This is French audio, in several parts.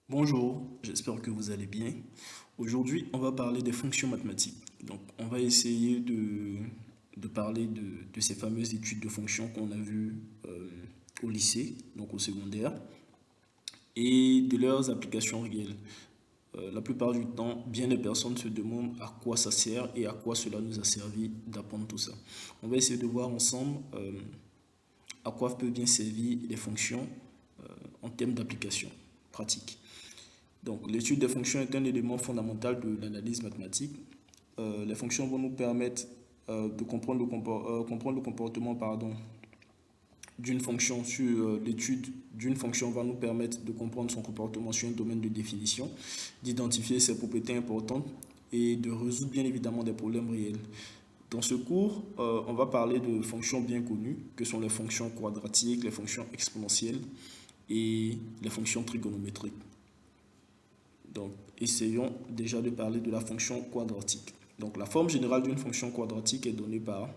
Bonjour, j'espère que vous allez bien. Aujourd'hui, on va parler des fonctions mathématiques. Donc, on va essayer de parler de ces fameuses études de fonctions qu'on a vues au lycée, donc au secondaire, et de leurs applications réelles. La plupart du temps, bien des personnes se demandent à quoi ça sert et à quoi cela nous a servi d'apprendre tout ça. On va essayer de voir ensemble à quoi peuvent bien servir les fonctions en termes d'application pratique. Donc, l'étude des fonctions est un élément fondamental de l'analyse mathématique. Les fonctions vont nous permettre de comprendre le comportement d'une fonction l'étude d'une fonction va nous permettre de comprendre son comportement sur un domaine de définition, d'identifier ses propriétés importantes et de résoudre bien évidemment des problèmes réels. Dans ce cours, on va parler de fonctions bien connues, que sont les fonctions quadratiques, les fonctions exponentielles et les fonctions trigonométriques. Donc, essayons déjà de parler de la fonction quadratique. Donc, la forme générale d'une fonction quadratique est donnée par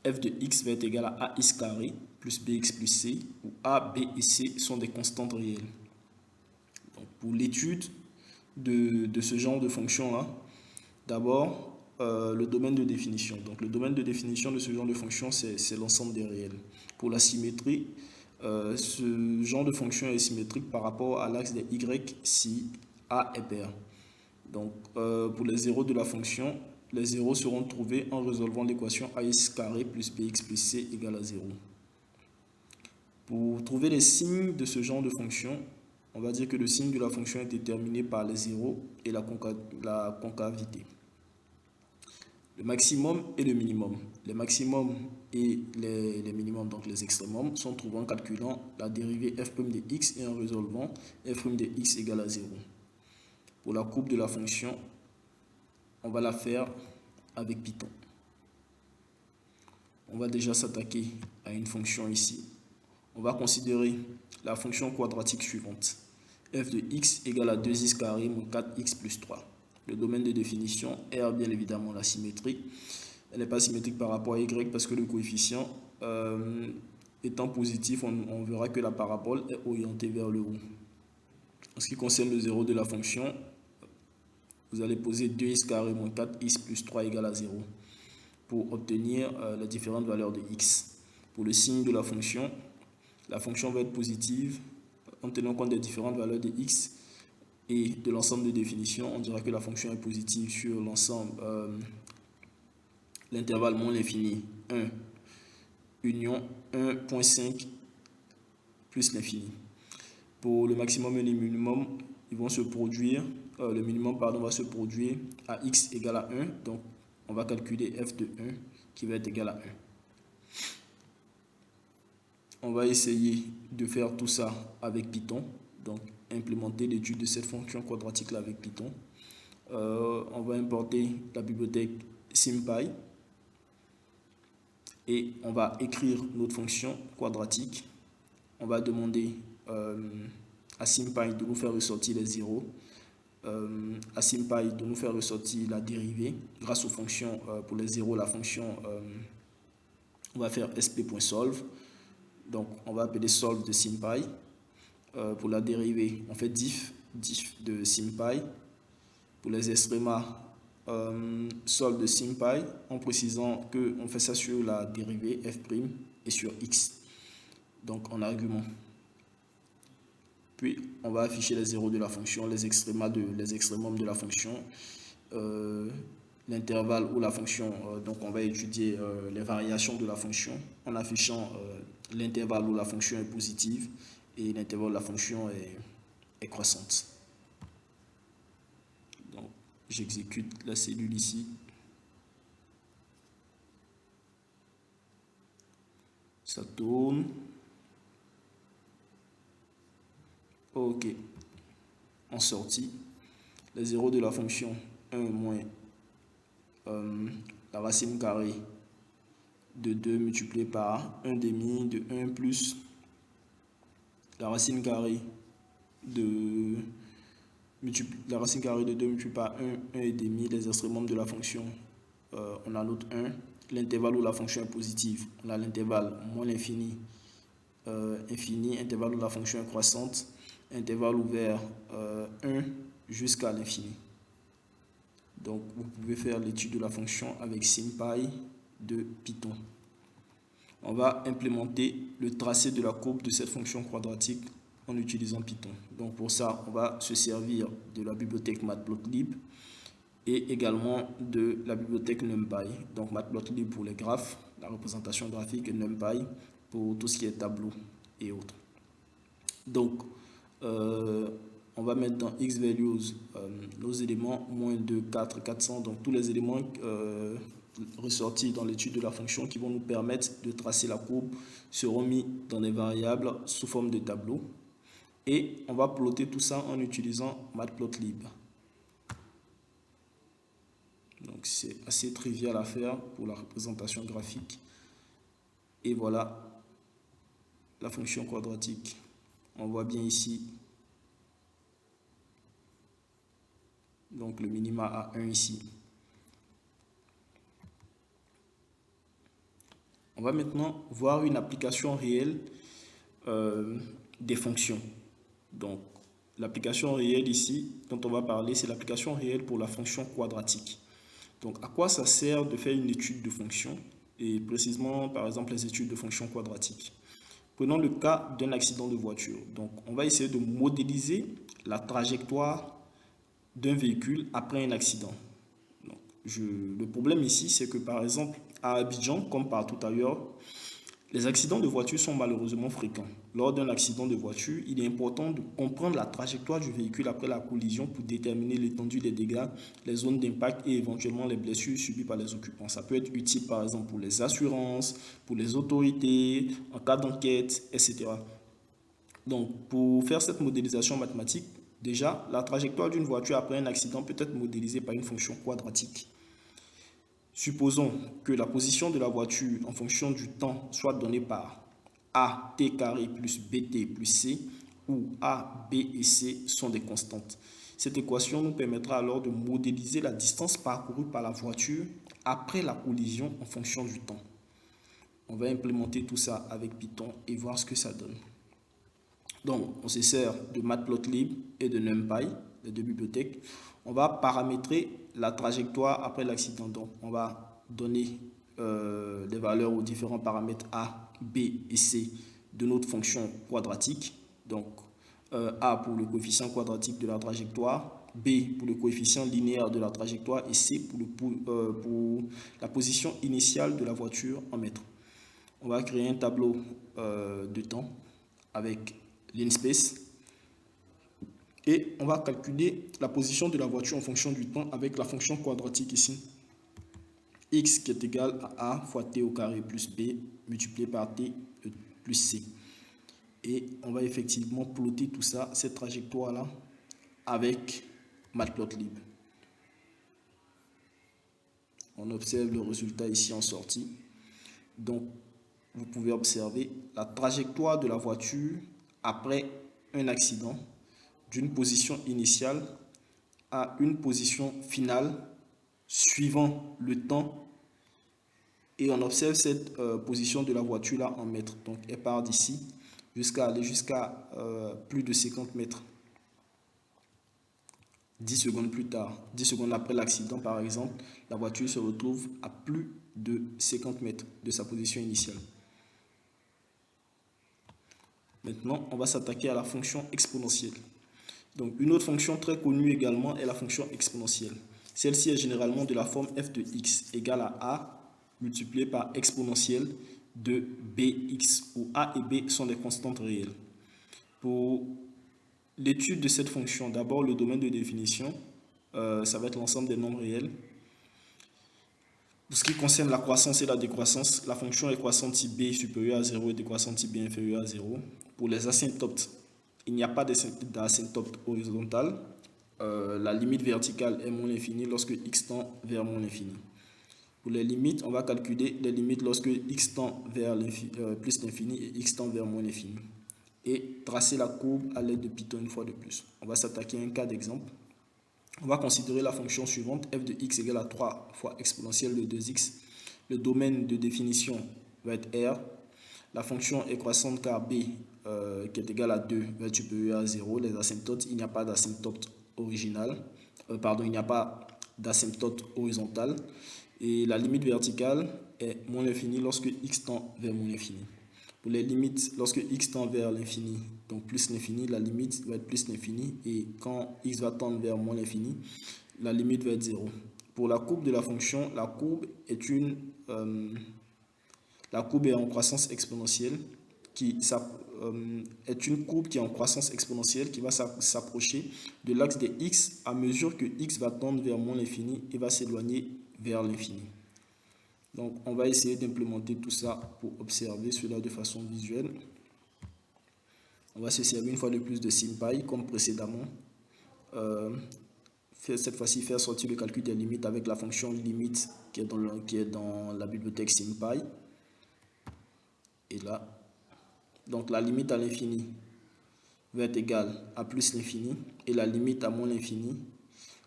f de x va être égal à ax carré plus bx plus c, où a, b et c sont des constantes réelles. Donc, pour l'étude de ce genre de fonction-là, d'abord, le domaine de définition. Donc, le domaine de définition de ce genre de fonction, c'est l'ensemble des réels. Pour la symétrie, ce genre de fonction est symétrique par rapport à l'axe des y si a est pair. Donc, pour les zéros de la fonction, les zéros seront trouvés en résolvant l'équation ax carré plus bx plus c égale à 0. Pour trouver les signes de ce genre de fonction, on va dire que le signe de la fonction est déterminé par les zéros et la concavité. Le maximum et le minimum. Les maximums et les minimums, donc les extrémums, sont trouvés en calculant la dérivée f' de x et en résolvant f' de x égale à 0. Pour la courbe de la fonction, on va la faire avec Python. On va déjà s'attaquer à une fonction ici. On va considérer la fonction quadratique suivante. F de x égale à 2x carré moins 4x plus 3. Le domaine de définition R, bien évidemment, la symétrie. Elle n'est pas symétrique par rapport à y parce que le coefficient étant positif, on verra que la parabole est orientée vers le haut. En ce qui concerne le 0 de la fonction, vous allez poser 2x carré moins 4x plus 3 égale à 0 pour obtenir les différentes valeurs de x. Pour le signe de la fonction va être positive en tenant compte des différentes valeurs de x et de l'ensemble de définition. On dira que la fonction est positive sur l'ensemble, l'intervalle moins l'infini 1 union 1.5 plus l'infini. Pour le maximum et le minimum, ils vont se produire, le minimum va se produire à x égale à 1. Donc, on va calculer f de 1 qui va être égal à 1. On va essayer de faire tout ça avec Python. Donc, implémenter l'étude de cette fonction quadratique-là avec Python. On va importer la bibliothèque SymPy. Et on va écrire notre fonction quadratique. On va demander à SymPy de nous faire ressortir les zéros. À SymPy de nous faire ressortir la dérivée. Grâce aux fonctions, pour les zéros, la fonction, on va faire sp.solve. Donc, on va appeler solve de SymPy. Pour la dérivée, on fait diff de SymPy. Pour les extrémas, solve de SymPy, en précisant qu'on fait ça sur la dérivée f' et sur x. Donc, en argument. Puis, on va afficher les zéros de la fonction, les extrémums de la fonction, l'intervalle où la fonction, donc on va étudier les variations de la fonction en affichant l'intervalle où la fonction est positive et l'intervalle où la fonction est croissante. Donc, j'exécute la cellule ici. Ça tourne. Ok. En sortie, les zéros de la fonction 1 moins la racine carrée de 2 multiplié par 1 demi de 1 plus la racine carrée de 2 multiplié par 1 et demi, les extrémums de la fonction, on a l'autre 1. L'intervalle où la fonction est positive, on a l'intervalle moins l'infini, infini, intervalle où la fonction est croissante. intervalle ouvert 1 jusqu'à l'infini. Donc, vous pouvez faire l'étude de la fonction avec SymPy de Python. On va implémenter le tracé de la courbe de cette fonction quadratique en utilisant Python. Donc, pour ça, on va se servir de la bibliothèque Matplotlib et également de la bibliothèque NumPy. Donc, Matplotlib pour les graphes, la représentation graphique, et NumPy pour tout ce qui est tableau et autres. Donc, on va mettre dans xValues nos éléments, moins 2, 4, 400, donc tous les éléments ressortis dans l'étude de la fonction qui vont nous permettre de tracer la courbe seront mis dans des variables sous forme de tableau. Et on va plotter tout ça en utilisant Matplotlib. Donc c'est assez trivial à faire pour la représentation graphique. Et voilà la fonction quadratique. On voit bien ici donc le minima à 1 ici. On va maintenant voir une application réelle des fonctions. Donc l'application réelle ici dont on va parler, c'est l'application réelle pour la fonction quadratique. Donc à quoi ça sert de faire une étude de fonction, et précisément par exemple les études de fonctions quadratiques. Prenons le cas d'un accident de voiture. Donc on va essayer de modéliser la trajectoire d'un véhicule après un accident. Donc, le problème ici, c'est que par exemple à Abidjan, comme partout ailleurs, les accidents de voiture sont malheureusement fréquents. Lors d'un accident de voiture, il est important de comprendre la trajectoire du véhicule après la collision pour déterminer l'étendue des dégâts, les zones d'impact et éventuellement les blessures subies par les occupants. Ça peut être utile par exemple pour les assurances, pour les autorités, en cas d'enquête, etc. Donc pour faire cette modélisation mathématique, déjà la trajectoire d'une voiture après un accident peut être modélisée par une fonction quadratique. Supposons que la position de la voiture en fonction du temps soit donnée par a t carré plus bt plus c, où a, b et c sont des constantes. Cette équation nous permettra alors de modéliser la distance parcourue par la voiture après la collision en fonction du temps. On va implémenter tout ça avec Python et voir ce que ça donne. Donc, on se sert de Matplotlib et de NumPy, les deux bibliothèques. On va paramétrer la trajectoire après l'accident. Donc, on va donner des valeurs aux différents paramètres A, B et C de notre fonction quadratique. Donc, A pour le coefficient quadratique de la trajectoire, B pour le coefficient linéaire de la trajectoire et C pour la position initiale de la voiture en mètres. On va créer un tableau de temps avec linspace et on va calculer la position de la voiture en fonction du temps avec la fonction quadratique ici, x qui est égal à a fois t au carré plus b multiplié par t plus c. Et on va effectivement plotter tout ça, cette trajectoire là, avec Matplotlib. On observe le résultat ici en sortie. Donc vous pouvez observer la trajectoire de la voiture après un accident d'une position initiale à une position finale suivant le temps, et on observe cette position de la voiture là en mètres. Donc elle part d'ici jusqu'à aller jusqu'à plus de 50 mètres. 10 secondes plus tard, 10 secondes après l'accident par exemple, la voiture se retrouve à plus de 50 mètres de sa position initiale. Maintenant, on va s'attaquer à la fonction exponentielle. Donc, une autre fonction très connue également est la fonction exponentielle. Celle-ci est généralement de la forme f de x égale à a multiplié par exponentielle de bx, où a et b sont des constantes réelles. Pour l'étude de cette fonction, d'abord le domaine de définition, ça va être l'ensemble des nombres réels. Pour ce qui concerne la croissance et la décroissance, la fonction est croissante si b est supérieur à 0 et décroissante si b est inférieur à 0. Pour les asymptotes, il n'y a pas d'asymptote horizontale. La limite verticale est moins l'infini lorsque x tend vers moins l'infini. Pour les limites, on va calculer les limites lorsque x tend vers plus l'infini et x tend vers moins l'infini. Et tracer la courbe à l'aide de Python une fois de plus. On va s'attaquer à un cas d'exemple. On va considérer la fonction suivante, f de x égale à 3 fois exponentielle de 2x. Le domaine de définition va être R. La fonction est croissante car b qui est égal à 2 va être supérieur à 0. Les asymptotes, il n'y a pas d'asymptote original. Pardon, il n'y a pas d'asymptote horizontale. Et la limite verticale est moins l'infini lorsque x tend vers moins l'infini. Pour les limites, lorsque x tend vers l'infini, donc plus l'infini, la limite va être plus l'infini. Et quand x va tendre vers moins l'infini, la limite va être 0. Pour la courbe de la fonction, la courbe est en croissance exponentielle est une courbe qui est en croissance exponentielle qui va s'approcher de l'axe des x à mesure que x va tendre vers moins l'infini et va s'éloigner vers l'infini. Donc, on va essayer d'implémenter tout ça pour observer cela de façon visuelle. On va se servir une fois de plus de SymPy comme précédemment. Cette fois-ci, faire sortir le calcul des limites avec la fonction limite qui est dans la bibliothèque SymPy. Et là, donc la limite à l'infini va être égale à plus l'infini et la limite à moins l'infini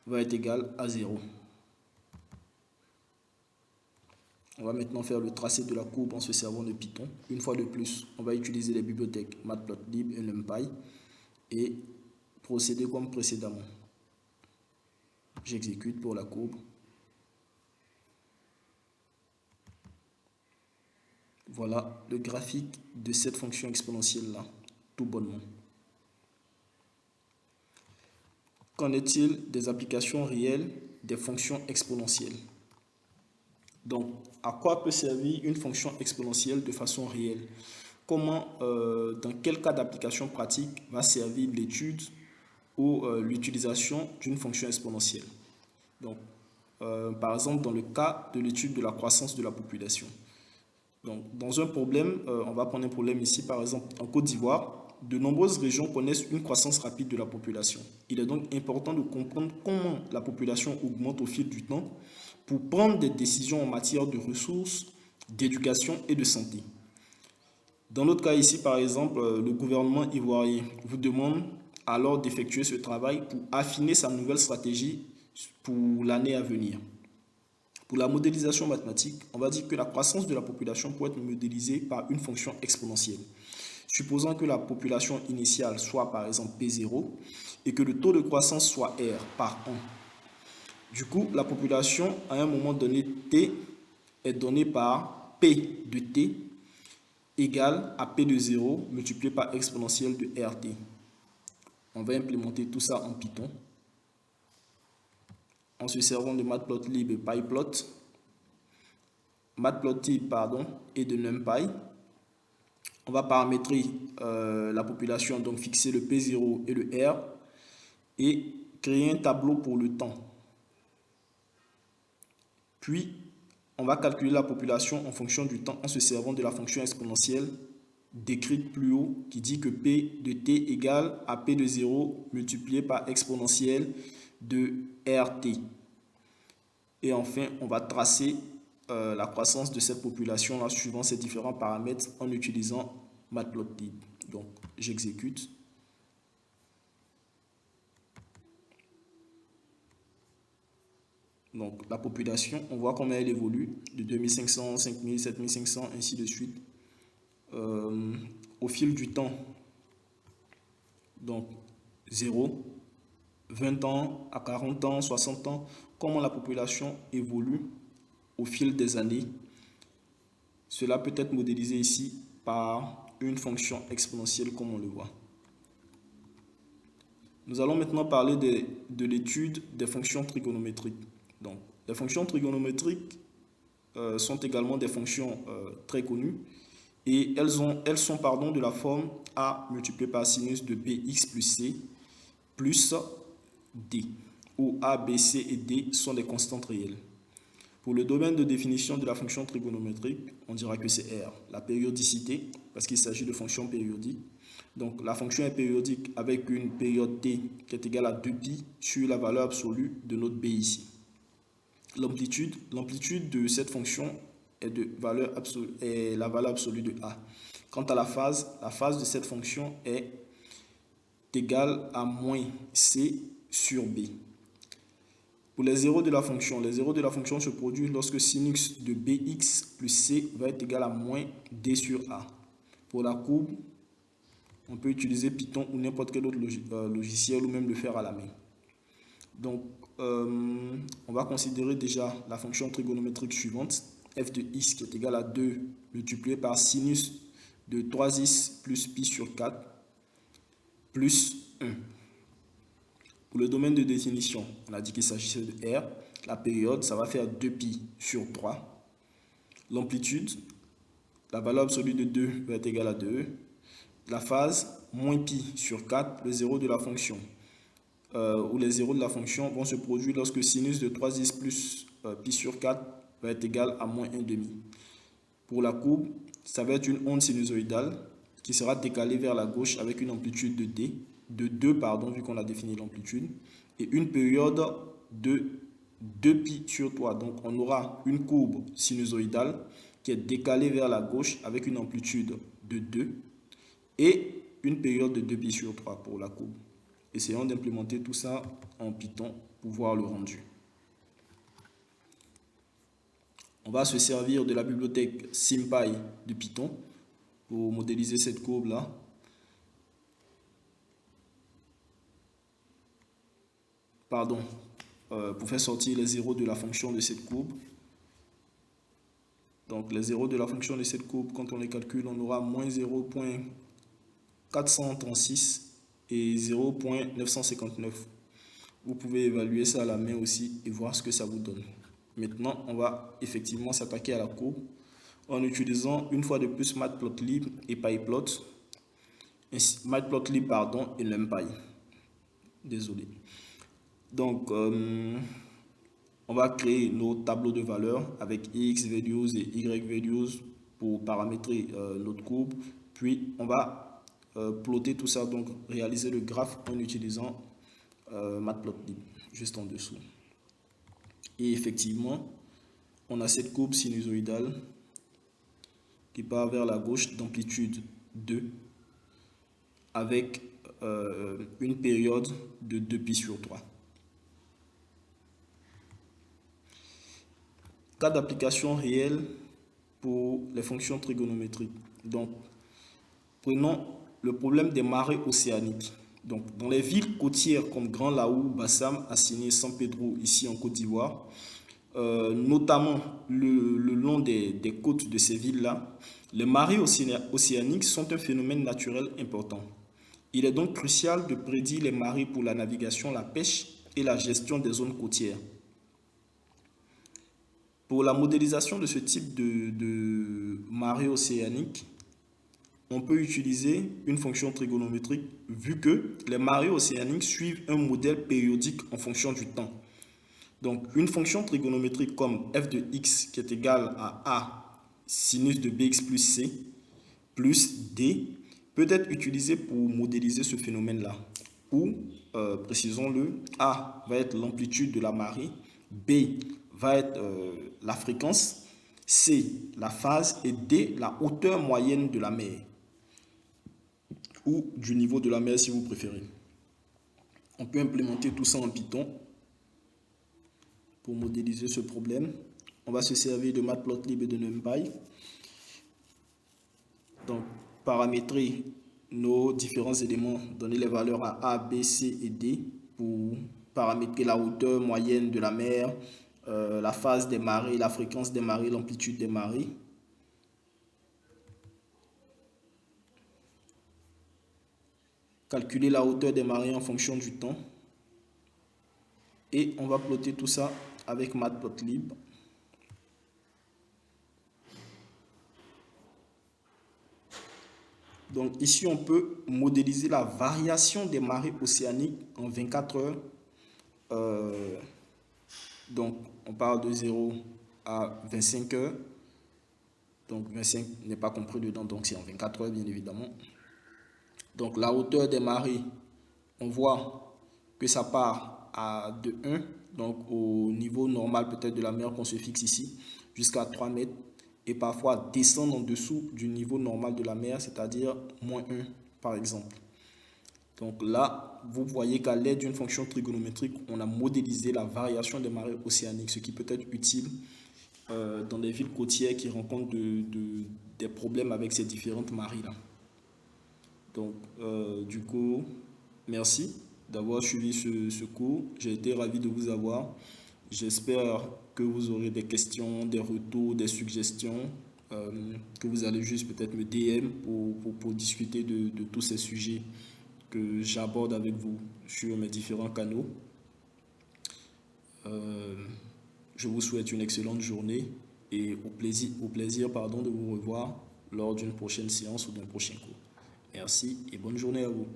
va être égale à 0. On va maintenant faire le tracé de la courbe en se servant de Python. Une fois de plus, on va utiliser les bibliothèques Matplotlib et NumPy et procéder comme précédemment. J'exécute pour la courbe. Voilà le graphique de cette fonction exponentielle-là, tout bonnement. Qu'en est-il des applications réelles des fonctions exponentielles? Donc, à quoi peut servir une fonction exponentielle de façon réelle? Comment, dans quel cas d'application pratique va servir l'étude ou l'utilisation d'une fonction exponentielle? Donc, par exemple, dans le cas de l'étude de la croissance de la population. Donc, dans un problème, on va prendre un problème ici, par exemple, en Côte d'Ivoire, de nombreuses régions connaissent une croissance rapide de la population. Il est donc important de comprendre comment la population augmente au fil du temps pour prendre des décisions en matière de ressources, d'éducation et de santé. Dans notre cas ici, par exemple, le gouvernement ivoirien vous demande alors d'effectuer ce travail pour affiner sa nouvelle stratégie pour l'année à venir. Pour la modélisation mathématique, on va dire que la croissance de la population peut être modélisée par une fonction exponentielle. Supposons que la population initiale soit par exemple P0 et que le taux de croissance soit R par 1. Du coup, la population à un moment donné T est donnée par P de T égale à P de 0 multiplié par exponentielle de RT. On va implémenter tout ça en Python en se servant de Matplotlib et PyPlot, Matplotlib et de NumPy. On va paramétrer la population, donc fixer le P0 et le R et créer un tableau pour le temps. Puis, on va calculer la population en fonction du temps en se servant de la fonction exponentielle décrite plus haut qui dit que P de T égale à P de 0 multiplié par exponentielle de RT. Et enfin, on va tracer la croissance de cette population-là suivant ces différents paramètres en utilisant Matplotlib. Donc, j'exécute. Donc, la population, on voit comment elle évolue de 2500, 5000, 7500, ainsi de suite. Au fil du temps, donc 0, 20 ans, à 40 ans, 60 ans, comment la population évolue au fil des années. Cela peut être modélisé ici par une fonction exponentielle comme on le voit. Nous allons maintenant parler de l'étude des fonctions trigonométriques. Donc, les fonctions trigonométriques sont également des fonctions très connues et elles sont de la forme a multiplié par sinus de bx plus c plus d, où a, b, c et d sont des constantes réelles. Pour le domaine de définition de la fonction trigonométrique, on dira que c'est R. La périodicité, parce qu'il s'agit de fonctions périodiques. Donc la fonction est périodique avec une période t qui est égale à 2pi sur la valeur absolue de notre b ici. L'amplitude de cette fonction est la valeur absolue de a. Quant à la phase de cette fonction est égale à moins c sur b. Pour les zéros de la fonction se produisent lorsque sinus de bx plus c va être égal à moins d sur a. Pour la courbe, On peut utiliser Python ou n'importe quel autre logiciel ou même le faire à la main. Donc, on va considérer déjà la fonction trigonométrique suivante, f de x qui est égal à 2 multiplié par sinus de 3x plus pi sur 4 plus 1. Pour le domaine de définition, on a dit qu'il s'agissait de R. La période, ça va faire 2pi sur 3. L'amplitude, la valeur absolue de 2 va être égale à 2. La phase, moins pi sur 4, le zéro de la fonction. Où les zéros de la fonction vont se produire lorsque sinus de 3x plus pi sur 4 va être égal à moins 1,5. Pour la courbe, ça va être une onde sinusoïdale qui sera décalée vers la gauche avec une amplitude de 2, vu qu'on a défini l'amplitude, et une période de 2pi sur 3. Donc on aura une courbe sinusoïdale qui est décalée vers la gauche avec une amplitude de 2 et une période de 2pi sur 3 pour la courbe. Essayons d'implémenter tout ça en Python pour voir le rendu. On va se servir de la bibliothèque SymPy de Python pour modéliser cette courbe-là. Pour faire sortir les zéros de la fonction de cette courbe. Donc les zéros de la fonction de cette courbe, quand on les calcule, on aura moins 0,436 et 0,959. Vous pouvez évaluer ça à la main aussi et voir ce que ça vous donne. Maintenant, on va effectivement s'attaquer à la courbe en utilisant une fois de plus Matplotlib et PyPlot. Matplotlib, pardon, et NumPy. Désolé. Donc, on va créer nos tableaux de valeurs avec x values et y values pour paramétrer notre courbe. Puis, on va plotter tout ça, donc réaliser le graphe en utilisant Matplotlib, juste en dessous. Et effectivement, on a cette courbe sinusoïdale qui part vers la gauche d'amplitude 2 avec une période de 2pi sur 3. Cas d'application réelle pour les fonctions trigonométriques. Donc, prenons le problème des marées océaniques. Donc, dans les villes côtières comme Grand Laou, Bassam, Assigné, San Pedro, ici en Côte d'Ivoire, notamment le long des côtes de ces villes-là, les marées océaniques sont un phénomène naturel important. Il est donc crucial de prédire les marées pour la navigation, la pêche et la gestion des zones côtières. Pour la modélisation de ce type de marée océanique, on peut utiliser une fonction trigonométrique vu que les marées océaniques suivent un modèle périodique en fonction du temps. Donc, une fonction trigonométrique comme f de x qui est égale à a sinus de bx plus c plus d peut être utilisée pour modéliser ce phénomène-là. Où, précisons-le, a va être l'amplitude de la marée, b va être la fréquence, c la phase et d la hauteur moyenne de la mer ou du niveau de la mer si vous préférez. On peut implémenter tout ça en Python pour modéliser ce problème. On va se servir de Matplotlib et de NumPy. Donc, paramétrer nos différents éléments, donner les valeurs à A, B, C et D pour paramétrer la hauteur moyenne de la mer, la phase des marées, la fréquence des marées, l'amplitude des marées. Calculer la hauteur des marées en fonction du temps. Et on va plotter tout ça avec Matplotlib. Donc ici, on peut modéliser la variation des marées océaniques en 24 heures. Donc, on parle de 0 à 25 heures. Donc, 25 n'est pas compris dedans, donc c'est en 24 heures, bien évidemment. Donc, la hauteur des marées, on voit que ça part de 1, donc au niveau normal peut-être de la mer qu'on se fixe ici, jusqu'à 3 mètres. Et parfois descendre en dessous du niveau normal de la mer, c'est-à-dire moins 1 par exemple. Donc là, vous voyez qu'à l'aide d'une fonction trigonométrique, on a modélisé la variation des marées océaniques, ce qui peut être utile dans des villes côtières qui rencontrent des problèmes avec ces différentes marées-là. Donc, du coup, merci d'avoir suivi ce cours. J'ai été ravi de vous avoir. J'espère que vous aurez des questions, des retours, des suggestions, que vous allez juste peut-être me DM pour discuter de tous ces sujets que j'aborde avec vous sur mes différents canaux. Euh, je vous souhaite une excellente journée et au plaisir pardon, de vous revoir lors d'une prochaine séance ou d'un prochain cours. Merci et bonne journée à vous.